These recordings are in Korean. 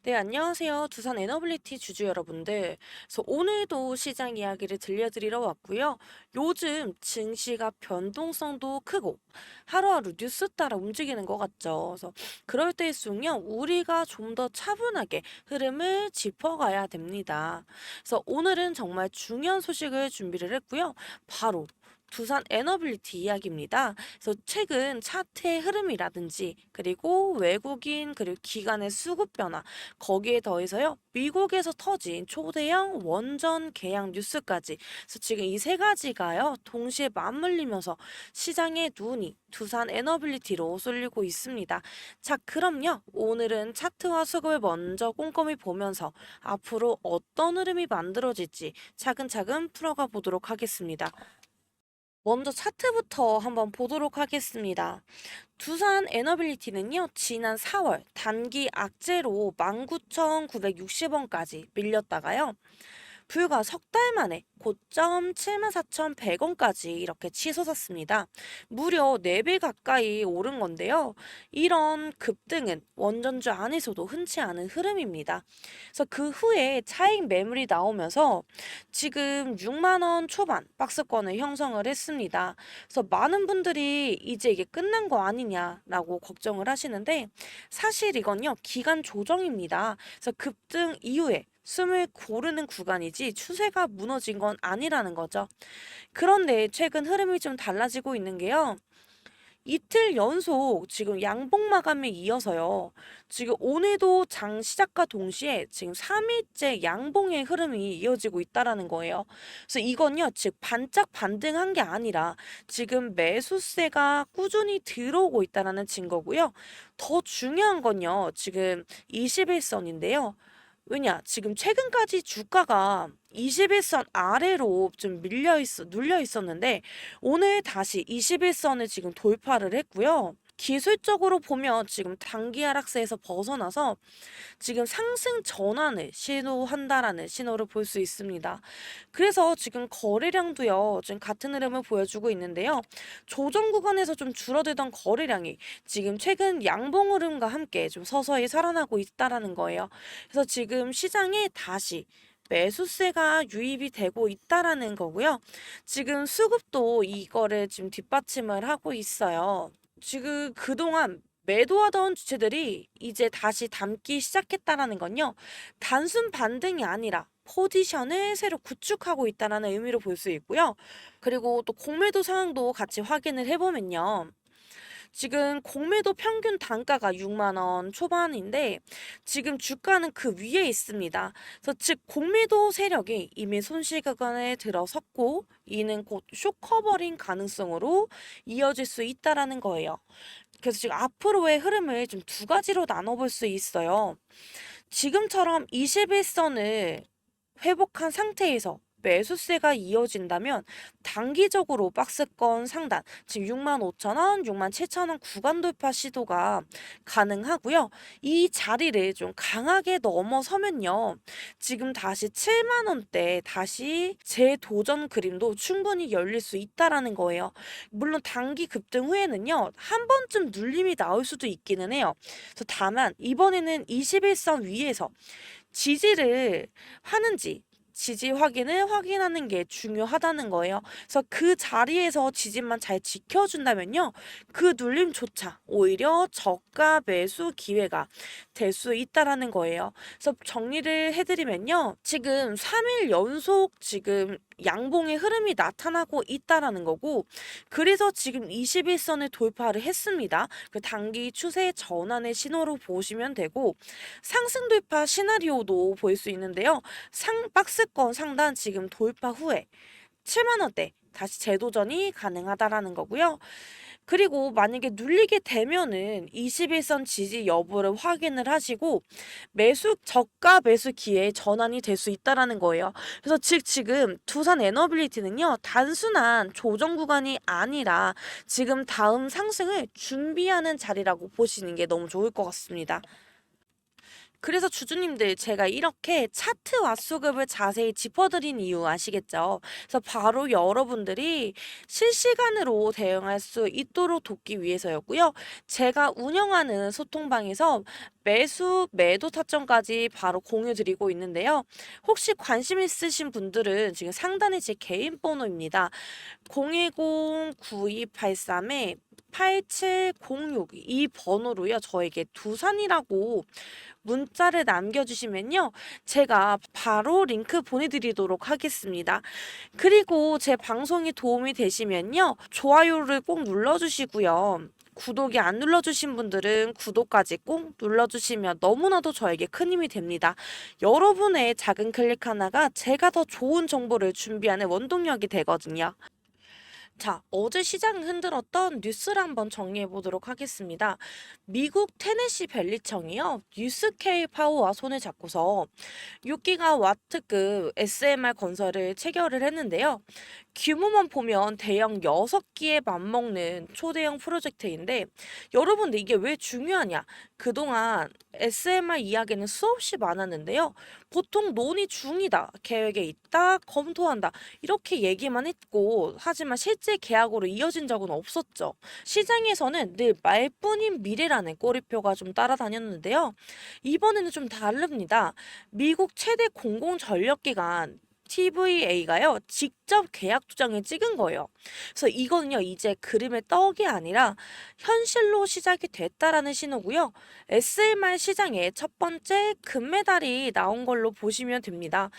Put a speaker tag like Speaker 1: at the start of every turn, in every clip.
Speaker 1: 네, 안녕하세요. 두산 에너빌리티 주주 여러분들. 그래서 오늘도 시장 이야기를 들려드리러 왔고요. 요즘 증시가 변동성도 크고 하루하루 뉴스 따라 움직이는 것 같죠. 그래서 그럴 때일수록요, 우리가 좀 더 차분하게 흐름을 짚어가야 됩니다. 그래서 오늘은 정말 중요한 소식을 준비를 했고요. 바로 두산 에너빌리티 이야기입니다. 그래서 최근 차트의 흐름이라든지 그리고 외국인 그리고 기관의 수급 변화 거기에 더해서요, 미국에서 터진 초대형 원전 계약 뉴스까지. 그래서 지금 이 세 가지가요, 동시에 맞물리면서 시장의 눈이 두산 에너빌리티로 쏠리고 있습니다. 자, 그럼요. 오늘은 차트와 수급을 먼저 꼼꼼히 보면서 앞으로 어떤 흐름이 만들어질지 차근차근 풀어가 보도록 하겠습니다. 먼저 차트부터 한번 보도록 하겠습니다. 두산 에너빌리티는요, 지난 4월 단기 악재로 19,960원까지 밀렸다가요, 불과 석 달 만에 고점 74,100원까지 이렇게 치솟았습니다. 무려 4배 가까이 오른 건데요. 이런 급등은 원전주 안에서도 흔치 않은 흐름입니다. 그래서 그 후에 차익 매물이 나오면서 지금 6만 원 초반 박스권을 형성을 했습니다. 그래서 많은 분들이 이제 이게 끝난 거 아니냐라고 걱정을 하시는데, 사실 이건요, 기간 조정입니다. 그래서 급등 이후에 숨을 고르는 구간이지 추세가 무너진 건 아니라는 거죠. 그런데 최근 흐름이 좀 달라지고 있는 게요. 이틀 연속 지금 양봉 마감에 이어서요. 지금 오늘도 장 시작과 동시에 지금 3일째 양봉의 흐름이 이어지고 있다라는 거예요. 그래서 이건요, 즉 반짝 반등한 게 아니라 지금 매수세가 꾸준히 들어오고 있다라는 증거고요. 더 중요한 건요, 지금 21선인데요. 왜냐, 지금 최근까지 주가가 21선 아래로 좀 눌려 있었는데, 오늘 다시 21선을 지금 돌파를 했고요. 기술적으로 보면 지금 단기 하락세에서 벗어나서 지금 상승 전환을 시도한다라는 신호를 볼 수 있습니다. 그래서 지금 거래량도요, 지금 같은 흐름을 보여주고 있는데요. 조정 구간에서 좀 줄어들던 거래량이 지금 최근 양봉 흐름과 함께 좀 서서히 살아나고 있다라는 거예요. 그래서 지금 시장에 다시 매수세가 유입이 되고 있다라는 거고요. 지금 수급도 이거를 지금 뒷받침을 하고 있어요. 지금 그동안 매도하던 주체들이 이제 다시 담기 시작했다라는 건요, 단순 반등이 아니라 포지션을 새로 구축하고 있다라는 의미로 볼 수 있고요. 그리고 또 공매도 상황도 같이 확인을 해보면요. 지금 공매도 평균 단가가 6만 원 초반인데 지금 주가는 그 위에 있습니다. 그래서 즉 공매도 세력이 이미 손실 구간에 들어섰고 이는 곧 쇼커버링 가능성으로 이어질 수 있다라는 거예요. 그래서 지금 앞으로의 흐름을 좀 두 가지로 나눠볼 수 있어요. 지금처럼 21선을 회복한 상태에서 매수세가 이어진다면 단기적으로 박스권 상단, 지금 65,000원, 67,000원 구간 돌파 시도가 가능하고요. 이 자리를 좀 강하게 넘어서면요, 지금 다시 7만 원대 다시 재도전 그림도 충분히 열릴 수 있다라는 거예요. 물론 단기 급등 후에는요, 한 번쯤 눌림이 나올 수도 있기는 해요. 그래서 다만 이번에는 21선 위에서 지지를 하는지 지지 확인을 확인하는 게 중요하다는 거예요. 그래서 그 자리에서 지지만 잘 지켜준다면요, 그 눌림조차 오히려 저가 매수 기회가 될 수 있다라는 거예요. 그래서 정리를 해드리면요, 지금 3일 연속 지금 양봉의 흐름이 나타나고 있다라는 거고, 그래서 지금 21선을 돌파를 했습니다. 그 단기 추세 전환의 신호로 보시면 되고, 상승 돌파 시나리오도 볼 수 있는데요. 박스권 상단 지금 돌파 후에 7만 원대 다시 재도전이 가능하다라는 거고요. 그리고 만약에 눌리게 되면은 21선 지지 여부를 확인을 하시고 저가 매수 기회에 전환이 될 수 있다라는 거예요. 그래서 즉 지금 두산 에너빌리티는요, 단순한 조정 구간이 아니라 지금 다음 상승을 준비하는 자리라고 보시는 게 너무 좋을 것 같습니다. 그래서 주주님들 제가 이렇게 차트와 수급을 자세히 짚어드린 이유 아시겠죠? 그래서 바로 여러분들이 실시간으로 대응할 수 있도록 돕기 위해서였고요. 제가 운영하는 소통방에서 매수, 매도 타점까지 바로 공유 드리고 있는데요. 혹시 관심 있으신 분들은 지금 상단에 제 개인 번호입니다. 010-9283에 8706 이 번호로요. 저에게 두산이라고 문자를 남겨주시면요. 제가 바로 링크 보내드리도록 하겠습니다. 그리고 제 방송이 도움이 되시면요. 좋아요를 꼭 눌러주시고요. 구독이 안 눌러주신 분들은 구독까지 꼭 눌러주시면 너무나도 저에게 큰 힘이 됩니다. 여러분의 작은 클릭 하나가 제가 더 좋은 정보를 준비하는 원동력이 되거든요. 자, 어제 시장을 흔들었던 뉴스를 한번 정리해 보도록 하겠습니다. 미국 테네시 밸리청이요. 뉴스케이 파워와 손을 잡고서 6기가와트급 SMR 건설을 체결을 했는데요. 규모만 보면 대형 6기에 맞먹는 초대형 프로젝트인데 여러분들 이게 왜 중요하냐? 그동안 SMR 이야기는 수없이 많았는데요. 보통 논의 중이다, 계획에 있다, 검토한다 이렇게 얘기만 했고 하지만 실제 계약으로 이어진 적은 없었죠. 시장에서는 늘 말뿐인 미래라는 꼬리표가 좀 따라다녔는데요. 이번에는 좀 다릅니다. 미국 최대 공공전력기관 TVA가요, 직접 계약 도장을 찍은 거예요. 그래서 이거는요, 이제 그림의 떡이 아니라 현실로 시작이 됐다라는 신호고요. SMR 시장의 첫 번째 금메달이 나온 걸로 보시면 됩니다.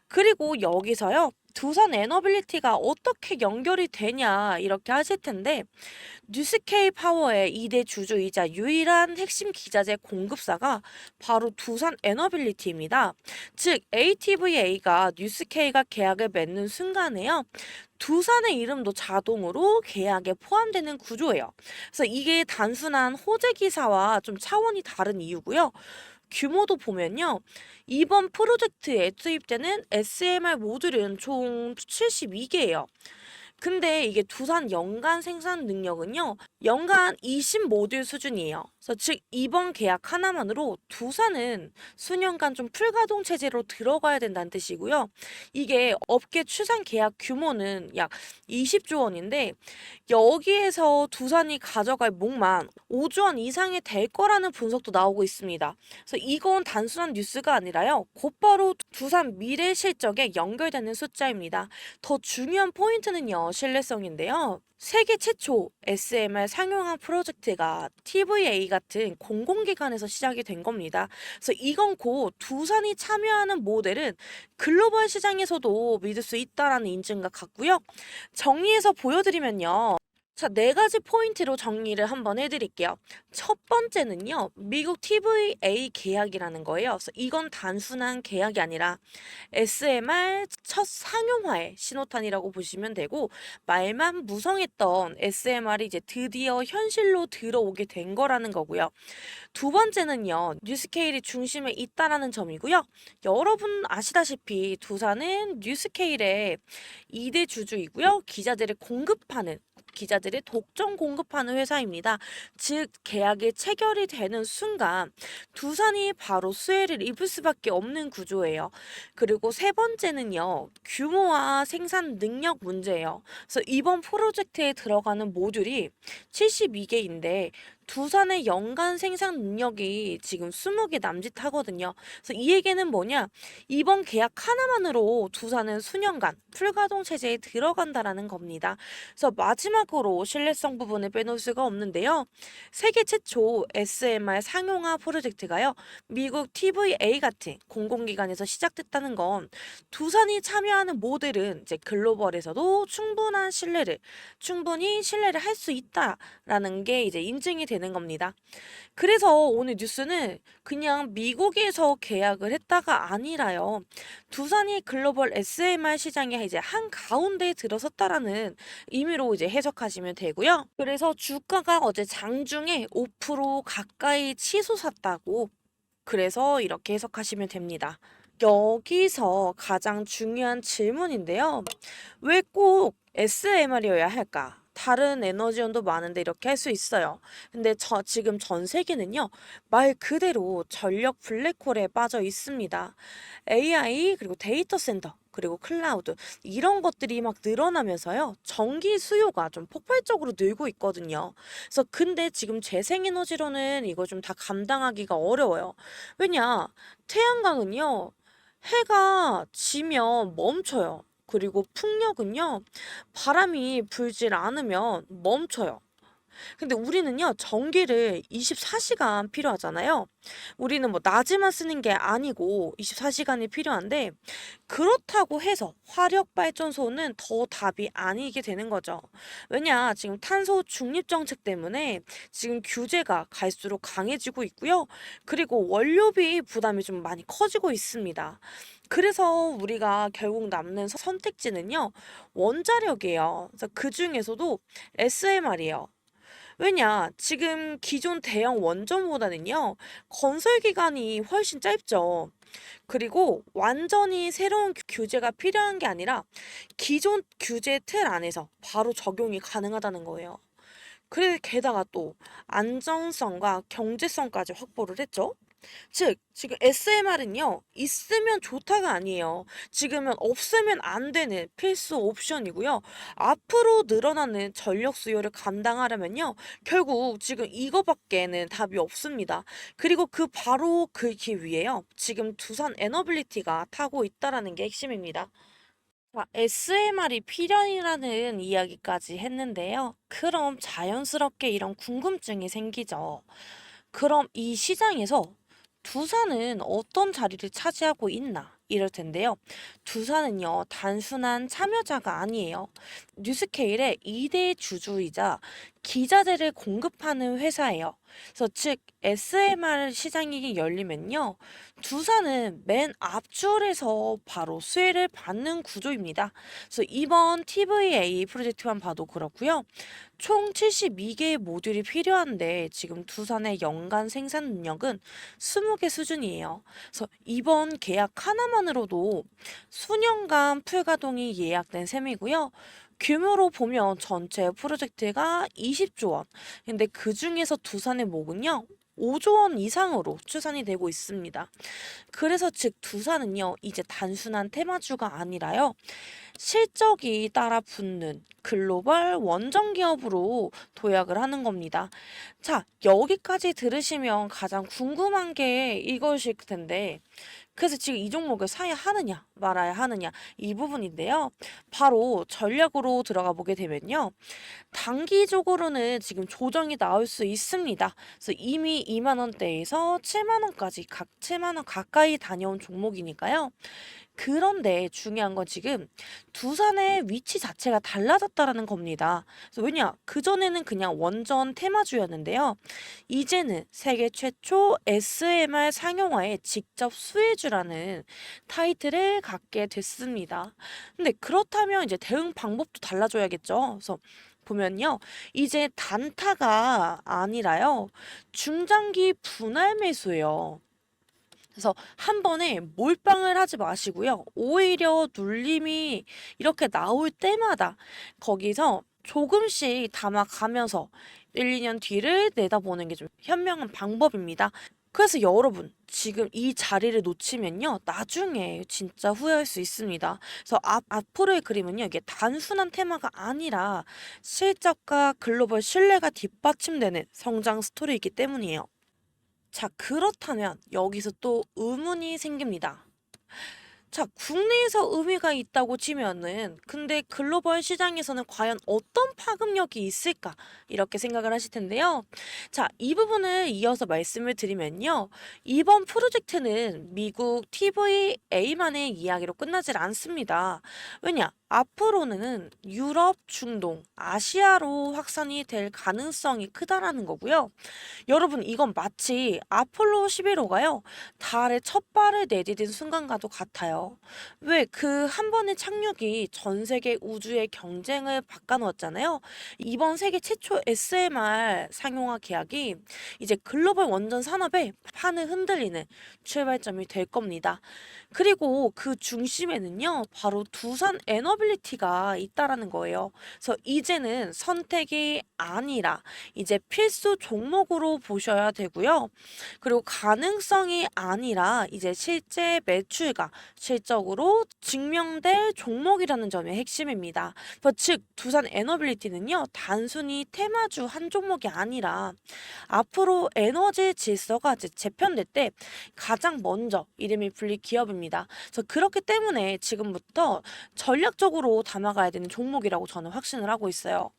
Speaker 1: 그리고 여기서요, 두산 에너빌리티가 어떻게 연결이 되냐 이렇게 하실 텐데 뉴스케이 파워의 2대 주주이자 유일한 핵심 기자재 공급사가 바로 두산 에너빌리티입니다. 즉 ATVA가 뉴스케이가 계약을 맺는 순간에요. 두산의 이름도 자동으로 계약에 포함되는 구조예요. 그래서 이게 단순한 호재 기사와 좀 차원이 다른 이유고요. 규모도 보면요. 이번 프로젝트에 투입되는 SMR 모듈은 총 72개예요. 근데 이게 두산 연간 생산 능력은요, 연간 20모듈 수준이에요. 그래서 즉, 이번 계약 하나만으로 두산은 수년간 좀 풀가동 체제로 들어가야 된다는 뜻이고요. 이게 업계 추산 계약 규모는 약 20조 원인데, 여기에서 두산이 가져갈 몫만 5조 원 이상이 될 거라는 분석도 나오고 있습니다. 그래서 이건 단순한 뉴스가 아니라요, 곧바로 두산 미래 실적에 연결되는 숫자입니다. 더 중요한 포인트는요, 신뢰성인데요. 세계 최초 SMR 상용화 프로젝트가 TVA 같은 공공기관에서 시작이 된 겁니다. 그래서 이건 곧 두산이 참여하는 모델은 글로벌 시장에서도 믿을 수 있다라는 인증과 같고요. 정리해서 보여드리면요. 자, 네 가지 포인트로 정리를 한번 해드릴게요. 첫 번째는요, 미국 TVA 계약이라는 거예요. 그래서 이건 단순한 계약이 아니라 SMR 첫 상용화의 신호탄이라고 보시면 되고, 말만 무성했던 SMR이 이제 드디어 현실로 들어오게 된 거라는 거고요. 두 번째는요, 뉴스케일이 중심에 있다라는 점이고요. 여러분 아시다시피 두산은 뉴스케일의 2대 주주이고요. 기자들의 독점 공급하는 회사입니다. 즉 계약이 체결이 되는 순간 두산이 바로 수혜를 입을 수밖에 없는 구조예요. 그리고 세 번째는요. 규모와 생산 능력 문제예요. 그래서 이번 프로젝트에 들어가는 모듈이 72개인데 두산의 연간 생산 능력이 지금 20개 남짓하거든요. 그래서 이 얘기는 뭐냐? 이번 계약 하나만으로 두산은 수년간 풀가동 체제에 들어간다라는 겁니다. 그래서 마지막으로 신뢰성 부분을 빼놓을 수가 없는데요. 세계 최초 SMR 상용화 프로젝트가요. 미국 TVA 같은 공공기관에서 시작됐다는 건 두산이 참여하는 모델은 이제 글로벌에서도 충분히 신뢰를 할 수 있다라는 게 이제 인증이 되는 겁니다. 그래서 오늘 뉴스는 그냥 미국에서 계약을 했다가 아니라요. 두산이 글로벌 SMR 시장에 이제 한 가운데에 들어섰다라는 의미로 이제 해석하시면 되고요. 그래서 주가가 어제 장중에 5% 가까이 치솟았다고, 그래서 이렇게 해석하시면 됩니다. 여기서 가장 중요한 질문인데요. 왜 꼭 SMR이어야 할까? 다른 에너지원도 많은데 이렇게 할 수 있어요. 근데 지금 전 세계는요, 말 그대로 전력 블랙홀에 빠져 있습니다. AI, 그리고 데이터 센터, 그리고 클라우드, 이런 것들이 막 늘어나면서요, 전기 수요가 좀 폭발적으로 늘고 있거든요. 그래서 근데 지금 재생에너지로는 이거 좀 다 감당하기가 어려워요. 왜냐, 태양광은요, 해가 지면 멈춰요. 그리고 풍력은요, 바람이 불질 않으면 멈춰요. 근데 우리는요, 전기를 24시간 필요하잖아요. 우리는 뭐 낮에만 쓰는 게 아니고 24시간이 필요한데, 그렇다고 해서 화력 발전소는 더 답이 아니게 되는 거죠. 왜냐, 지금 탄소 중립 정책 때문에 지금 규제가 갈수록 강해지고 있고요. 그리고 원료비 부담이 좀 많이 커지고 있습니다. 그래서 우리가 결국 남는 선택지는요, 원자력이에요. 그래서 그 중에서도 SMR이에요. 왜냐, 지금 기존 대형 원전보다는요, 건설 기간이 훨씬 짧죠. 그리고 완전히 새로운 규제가 필요한 게 아니라 기존 규제 틀 안에서 바로 적용이 가능하다는 거예요. 그래, 게다가 또 안정성과 경제성까지 확보를 했죠. 즉, 지금 SMR은요, 있으면 좋다가 아니에요. 지금은 없으면 안 되는 필수 옵션이고요. 앞으로 늘어나는 전력 수요를 감당하려면요, 결국 지금 이거밖에는 답이 없습니다. 그리고 바로 그 길 위에요, 지금 두산 에너빌리티가 타고 있다라는 게 핵심입니다. 자, SMR이 필연이라는 이야기까지 했는데요. 그럼 자연스럽게 이런 궁금증이 생기죠. 그럼 이 시장에서 두산은 어떤 자리를 차지하고 있나? 이럴 텐데요. 두산은요, 단순한 참여자가 아니에요. 뉴스케일의 2대 주주이자 기자재를 공급하는 회사예요. 그래서 즉, SMR 시장이 열리면요, 두산은 맨 앞줄에서 바로 수혜를 받는 구조입니다. 그래서 이번 TVA 프로젝트만 봐도 그렇고요. 총 72개의 모듈이 필요한데 지금 두산의 연간 생산 능력은 20개 수준이에요. 그래서 이번 계약 하나만으로도 수년간 풀가동이 예약된 셈이고요. 규모로 보면 전체 프로젝트가 20조 원. 근데 그 중에서 두산의 목은요, 5조 원 이상으로 추산이 되고 있습니다. 그래서 즉 두산은요, 이제 단순한 테마주가 아니라요, 실적이 따라 붙는 글로벌 원정 기업으로 도약을 하는 겁니다. 자, 여기까지 들으시면 가장 궁금한 게 이것일 텐데, 그래서 지금 이 종목을 사야 하느냐, 말아야 하느냐, 이 부분인데요. 바로 전략으로 들어가 보게 되면요, 단기적으로는 지금 조정이 나올 수 있습니다. 그래서 이미 2만 원대에서 7만 원까지 각 7만 원 가까이 다녀온 종목이니까요. 그런데 중요한 건 지금 두산의 위치 자체가 달라졌다라는 겁니다. 그래서 왜냐? 그전에는 그냥 원전 테마주였는데요. 이제는 세계 최초 SMR 상용화의 직접 수혜주라는 타이틀을 갖게 됐습니다. 근데 그렇다면 이제 대응 방법도 달라져야겠죠. 그래서 보면요, 이제 단타가 아니라요, 중장기 분할 매수예요. 그래서 한 번에 몰빵을 하지 마시고요. 오히려 눌림이 이렇게 나올 때마다 거기서 조금씩 담아가면서 1, 2년 뒤를 내다보는 게 좀 현명한 방법입니다. 그래서 여러분, 지금 이 자리를 놓치면요, 나중에 진짜 후회할 수 있습니다. 그래서 앞으로의 그림은요, 이게 단순한 테마가 아니라 실적과 글로벌 신뢰가 뒷받침되는 성장 스토리이기 때문이에요. 자, 그렇다면 여기서 또 의문이 생깁니다. 자, 국내에서 의미가 있다고 치면은 근데 글로벌 시장에서는 과연 어떤 파급력이 있을까? 이렇게 생각을 하실 텐데요. 자, 이 부분을 이어서 말씀을 드리면요. 이번 프로젝트는 미국 TVA만의 이야기로 끝나질 않습니다. 왜냐? 앞으로는 유럽, 중동, 아시아로 확산이 될 가능성이 크다라는 거고요. 여러분, 이건 마치 아폴로 11호가요, 달에 첫 발을 내디딘 순간과도 같아요. 거예요. 왜 그 한 번의 착륙이 전 세계 우주의 경쟁을 바꿔놓았잖아요. 이번 세계 최초 SMR 상용화 계약이 이제 글로벌 원전 산업의 판을 흔들리는 출발점이 될 겁니다. 그리고 그 중심에는요, 바로 두산 에너빌리티가 있다라는 거예요. 그래서 이제는 선택이 아니라 이제 필수 종목으로 보셔야 되고요. 그리고 가능성이 아니라 이제 실제 매출과 실적으로 증명될 종목이라는 점이 핵심입니다. 즉, 두산 에너빌리티는요, 단순히 테마주 한 종목이 아니라 앞으로 에너지 질서가 이제 재편될 때 가장 먼저 이름이 불릴 기업입니다. 그래서 그렇기 때문에 지금부터 전략적으로 담아가야 되는 종목이라고 저는 확신을 하고 있어요.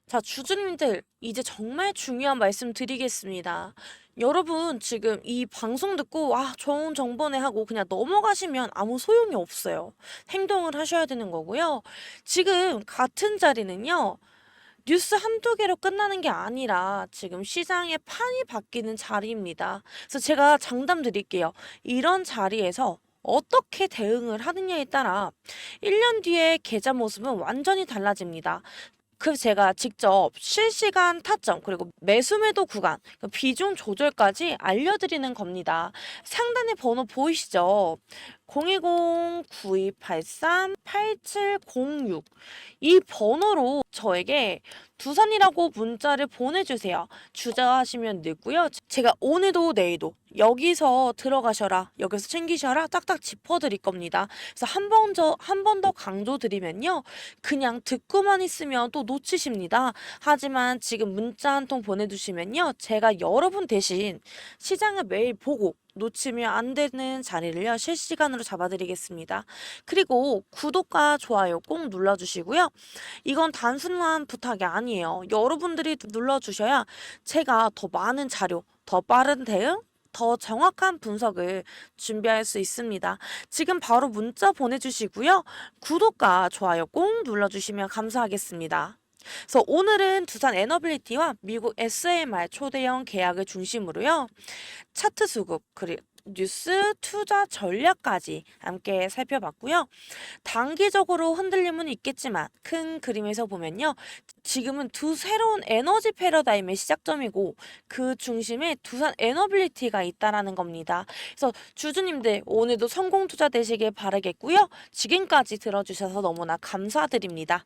Speaker 1: 자, 주주님들, 이제 정말 중요한 말씀 드리겠습니다. 여러분, 지금 이 방송 듣고, 좋은 정보네 하고 그냥 넘어가시면 아무 소용이 없어요. 행동을 하셔야 되는 거고요. 지금 같은 자리는요, 뉴스 한두 개로 끝나는 게 아니라 지금 시장의 판이 바뀌는 자리입니다. 그래서 제가 장담 드릴게요. 이런 자리에서 어떻게 대응을 하느냐에 따라 1년 뒤에 계좌 모습은 완전히 달라집니다. 그래서 제가 직접 실시간 타점 그리고 매수 매도 구간 그 비중 조절까지 알려드리는 겁니다. 상단에 번호 보이시죠? 010-9283-8706 이 번호로 저에게 두산이라고 문자를 보내주세요. 주저하시면 되고요. 제가 오늘도 내일도 여기서 들어가셔라, 여기서 챙기셔라 딱딱 짚어드릴 겁니다. 그래서 한 번 더 강조드리면요. 그냥 듣고만 있으면 또 놓치십니다. 하지만 지금 문자 한 통 보내주시면요. 제가 여러분 대신 시장을 매일 보고 놓치면 안 되는 자리를요, 실시간으로 잡아드리겠습니다. 그리고 구독과 좋아요 꼭 눌러주시고요. 이건 단순한 부탁이 아니에요. 여러분들이 눌러주셔야 제가 더 많은 자료, 더 빠른 대응, 더 정확한 분석을 준비할 수 있습니다. 지금 바로 문자 보내주시고요. 구독과 좋아요 꼭 눌러주시면 감사하겠습니다. 그래서 오늘은 두산 에너빌리티와 미국 SMR 초대형 계약을 중심으로요. 차트 수급, 그리고 뉴스, 투자 전략까지 함께 살펴봤고요. 단기적으로 흔들림은 있겠지만 큰 그림에서 보면요. 지금은 두 새로운 에너지 패러다임의 시작점이고 그 중심에 두산 에너빌리티가 있다라는 겁니다. 그래서 주주님들 오늘도 성공 투자 되시길 바라겠고요. 지금까지 들어주셔서 너무나 감사드립니다.